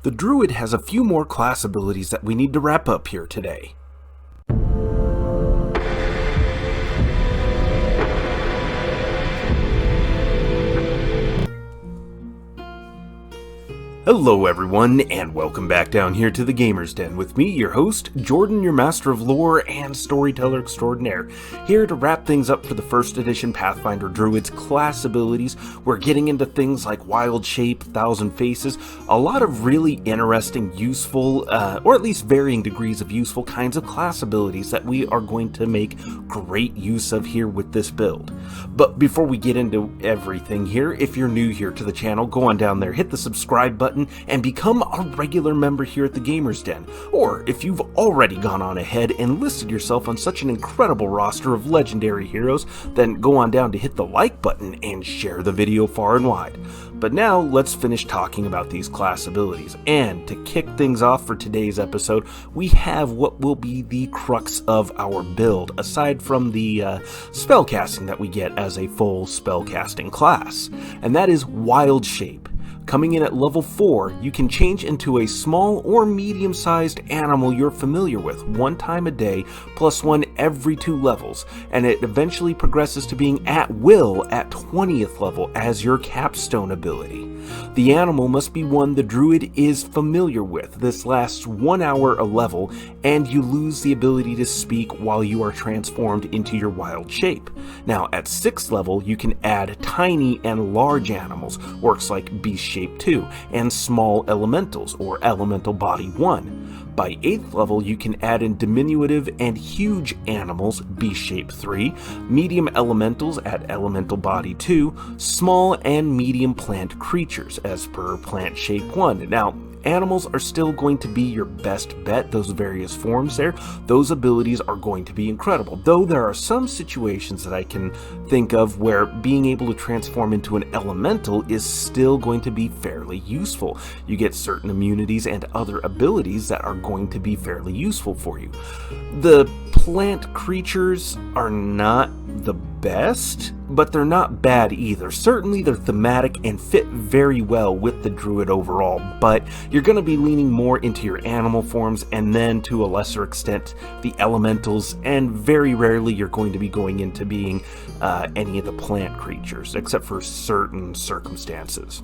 The Druid has a few more class abilities that we need to wrap up here today. Hello everyone, and welcome back down here to the Gamer's Den with me, your host, Jordan, your master of lore and storyteller extraordinaire, here to wrap things up for the first edition Pathfinder Druids class abilities. We're getting into things like Wild Shape, Thousand Faces, a lot of really interesting, useful, or at least varying degrees of useful kinds of class abilities that we are going to make great use of here with this build. But before we get into everything here, if you're new here to the channel, go on down there, hit the subscribe button, and become a regular member here at the Gamer's Den. Or if you've already gone on ahead and listed yourself on such an incredible roster of legendary heroes, then go on down to hit the like button and share the video far and wide. But now let's finish talking about these class abilities, and to kick things off for today's episode, we have what will be the crux of our build, aside from the spellcasting that we get as a full spellcasting class, and that is Wild Shape. Coming in at level 4, you can change into a small or medium-sized animal you're familiar with one time a day, +1 every 2 levels, and it eventually progresses to being at will at 20th level as your capstone ability. The animal must be one the Druid is familiar with. This lasts 1 hour a level, and you lose the ability to speak while you are transformed into your wild shape. Now, at 6th level, you can add tiny and large animals, works like Beast Shape 2, and small elementals, or Elemental Body 1. By 8th level, you can add in diminutive and huge animals, Beast Shape 3, medium elementals at Elemental Body 2, small and medium plant creatures as per Plant Shape 1. Now, animals are still going to be your best bet, those various forms there. Those abilities are going to be incredible, though there are some situations that I can think of where being able to transform into an elemental is still going to be fairly useful. You get certain immunities and other abilities that are going to be fairly useful for you. The plant creatures are not the best, but they're not bad either. Certainly they're thematic and fit very well with the Druid overall, but you're going to be leaning more into your animal forms, and then to a lesser extent the elementals, and very rarely you're going to be going into being any of the plant creatures, except for certain circumstances.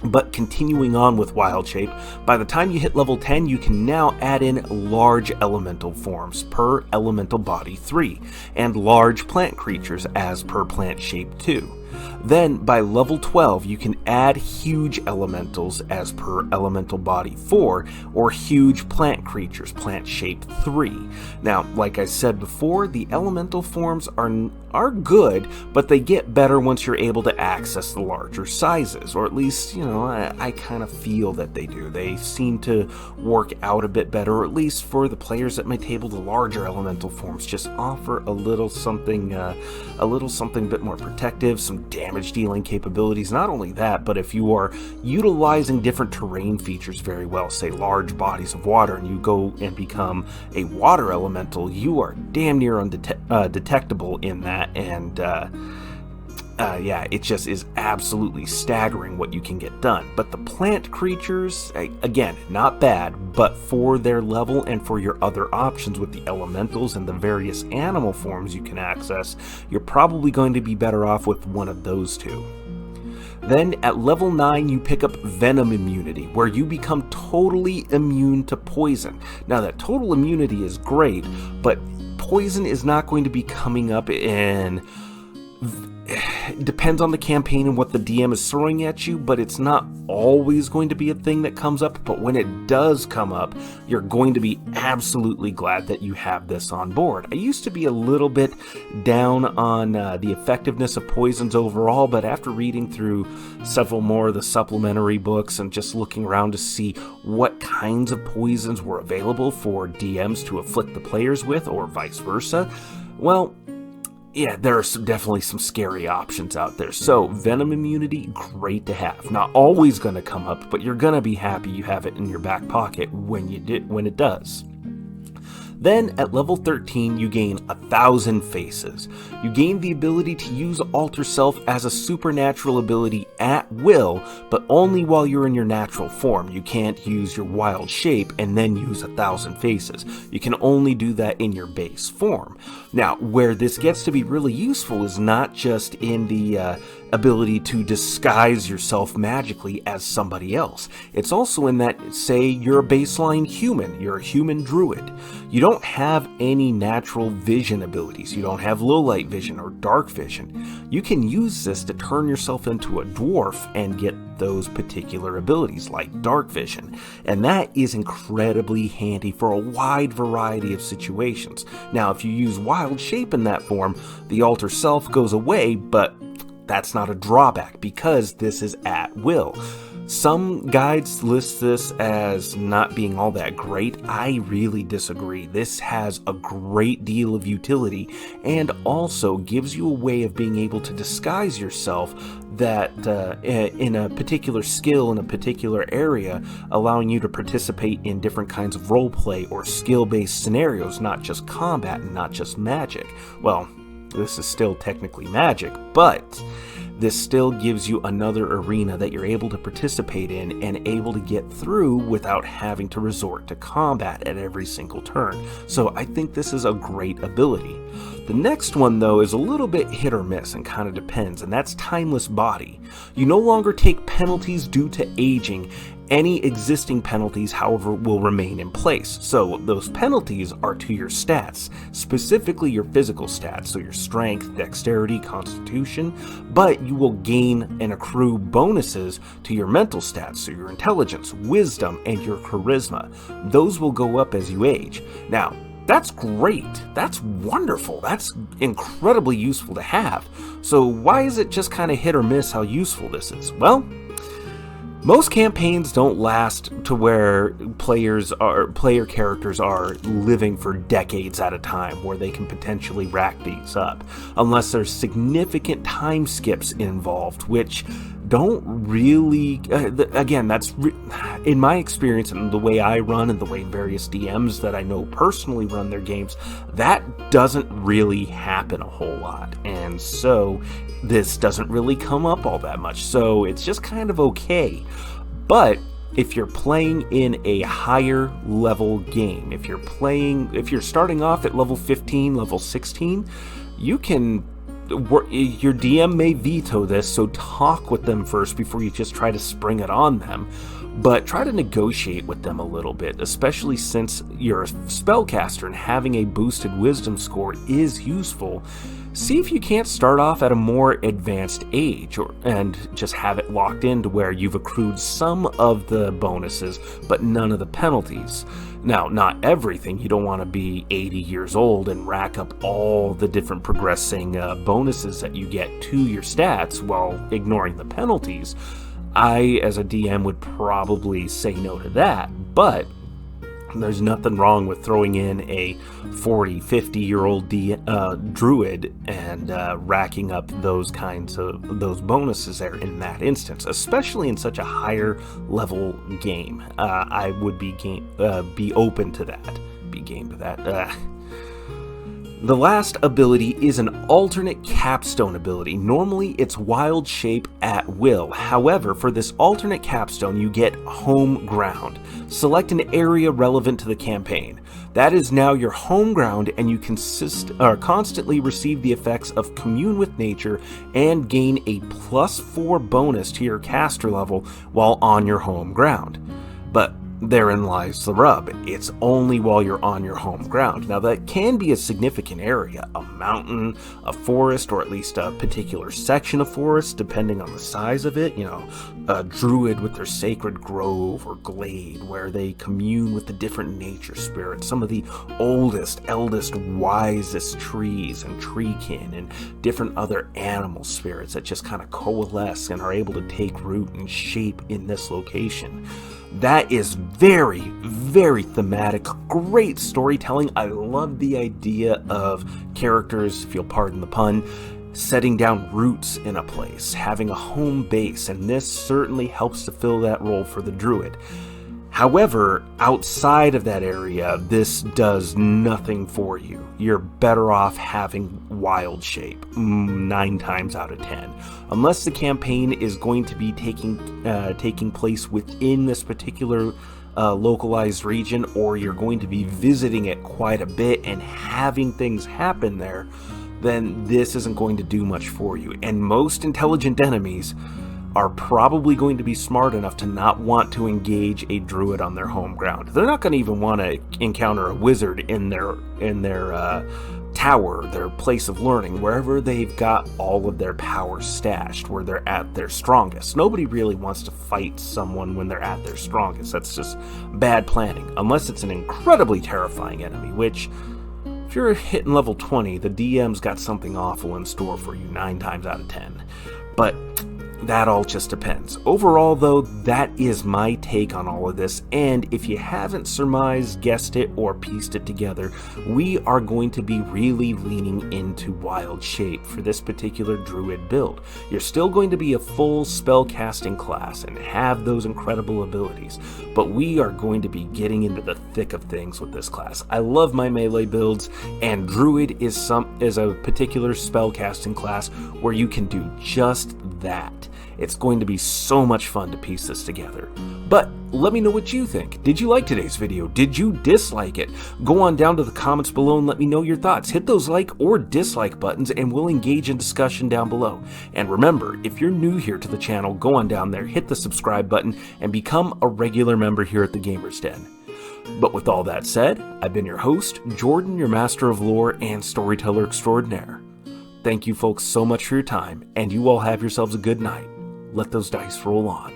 But continuing on with Wild Shape, by the time you hit level 10, you can now add in large elemental forms per Elemental Body 3, and large plant creatures as per Plant Shape 2. Then, by level 12, you can add huge elementals as per Elemental Body 4, or huge plant creatures, Plant Shape 3. Now, like I said before, the elemental forms are good, but they get better once you're able to access the larger sizes, or at least, I kind of feel that they do. They seem to work out a bit better, or at least for the players at my table, the larger elemental forms just offer a little something a bit more protective, some damage dealing capabilities. Not only that, but if you are utilizing different terrain features very well, say large bodies of water, and you go and become a water elemental, you are damn near undetectable in that, and yeah, it just is absolutely staggering what you can get done. But the plant creatures, again, not bad, but for their level and for your other options with the elementals and the various animal forms you can access, you're probably going to be better off with one of those two. Then at level 9, you pick up Venom immunity, where you become totally immune to poison. Now that total immunity is great, but poison is not going to be coming up in... It depends on the campaign and what the DM is throwing at you, but it's not always going to be a thing that comes up. But when it does come up, you're going to be absolutely glad that you have this on board. I used to be a little bit down on the effectiveness of poisons overall, but after reading through several more of the supplementary books and just looking around to see what kinds of poisons were available for DMs to afflict the players with, or vice versa, well, yeah, there are definitely some scary options out there. So, Venom immunity, great to have. Not always going to come up, but you're going to be happy you have it in your back pocket when it does. Then at level 13 you gain 1,000 faces. You gain the ability to use Alter Self as a supernatural ability at will, but only while you're in your natural form. You can't use your wild shape and then use 1,000 faces. You can only do that in your base form. Now, where this gets to be really useful is not just in the ability to disguise yourself magically as somebody else. It's also in that, say, you're a baseline human, you're a human druid. You don't have any natural vision abilities. You don't have low light vision or dark vision. You can use this to turn yourself into a dwarf and get those particular abilities like dark vision, and that is incredibly handy for a wide variety of situations. Now, if you use wild shape in that form, the Alter Self goes away, but that's not a drawback because this is at will. Some guides list this as not being all that great. I really disagree. This has a great deal of utility and also gives you a way of being able to disguise yourself that in a particular skill in a particular area, allowing you to participate in different kinds of roleplay or skill-based scenarios, not just combat and not just magic. Well, this is still technically magic, but this still gives you another arena that you're able to participate in and able to get through without having to resort to combat at every single turn. So I think this is a great ability. The next one, though, is a little bit hit or miss and kind of depends, and that's Timeless Body. You no longer take penalties due to aging. Any existing penalties, however, will remain in place. So those penalties are to your stats, specifically your physical stats, so your strength, dexterity, constitution, but you will gain and accrue bonuses to your mental stats, so your intelligence, wisdom, and your charisma. Those will go up as you age. Now, that's great. That's wonderful. That's incredibly useful to have. So why is it just kind of hit or miss how useful this is? Well, most campaigns don't last to where player characters are living for decades at a time, where they can potentially rack these up, unless there's significant time skips involved, which don't really, again, that's in my experience and the way I run and the way various DMs that I know personally run their games, that doesn't really happen a whole lot. And so this doesn't really come up all that much. So it's just kind of okay. But if you're playing in a higher level game, if you're starting off at level 15, level 16, you can, your DM may veto this, so talk with them first before you just try to spring it on them. But try to negotiate with them a little bit, especially since you're a spellcaster and having a boosted wisdom score is useful. See if you can't start off at a more advanced age and just have it locked in to where you've accrued some of the bonuses but none of the penalties. Now, not everything. You don't want to be 80 years old and rack up all the different progressing bonuses that you get to your stats while ignoring the penalties. I, as a DM, would probably say no to that, but there's nothing wrong with throwing in a 40, 50-year-old druid and racking up those kinds of those bonuses there in that instance, especially in such a higher level game. I would be open to that. Be game to that. The last ability is an alternate capstone ability. Normally it's wild shape at will. However, for this alternate capstone, you get home ground. Select an area relevant to the campaign. That is now your home ground, and you constantly receive the effects of Commune with Nature and gain a +4 bonus to your caster level while on your home ground. But therein lies the rub. It's only while you're on your home ground. Now, that can be a significant area, a mountain, a forest, or at least a particular section of forest, depending on the size of it. You know, a druid with their sacred grove or glade, where they commune with the different nature spirits, some of the oldest, eldest, wisest trees and treekin, and different other animal spirits that just kind of coalesce and are able to take root and shape in this location. That is very, very thematic, great storytelling. I love the idea of characters, if you'll pardon the pun, setting down roots in a place, having a home base, and this certainly helps to fill that role for the druid. However, outside of that area, this does nothing for you. You're better off having wild shape, 9 times out of 10. Unless the campaign is going to be taking place within this particular localized region, or you're going to be visiting it quite a bit and having things happen there, then this isn't going to do much for you. And most intelligent enemies are probably going to be smart enough to not want to engage a druid on their home ground. They're not going to even want to encounter a wizard in their tower, their place of learning, wherever they've got all of their power stashed, where they're at their strongest. Nobody really wants to fight someone when they're at their strongest. That's just bad planning, unless it's an incredibly terrifying enemy, which, if you're hitting level 20, the DM's got something awful in store for you 9 times out of 10. But that all just depends. Overall, though, that is my take on all of this, and if you haven't surmised, guessed it, or pieced it together, we are going to be really leaning into wild shape for this particular druid build. You're still going to be a full spellcasting class and have those incredible abilities, but we are going to be getting into the thick of things with this class. I love my melee builds, and druid is a particular spellcasting class where you can do just that. It's going to be so much fun to piece this together. But let me know what you think. Did you like today's video? Did you dislike it? Go on down to the comments below and let me know your thoughts. Hit those like or dislike buttons and we'll engage in discussion down below. And remember, if you're new here to the channel, go on down there, hit the subscribe button, and become a regular member here at the Gamers Den. But with all that said, I've been your host, Jordan, your master of lore and storyteller extraordinaire. Thank you folks so much for your time, and you all have yourselves a good night. Let those dice roll on.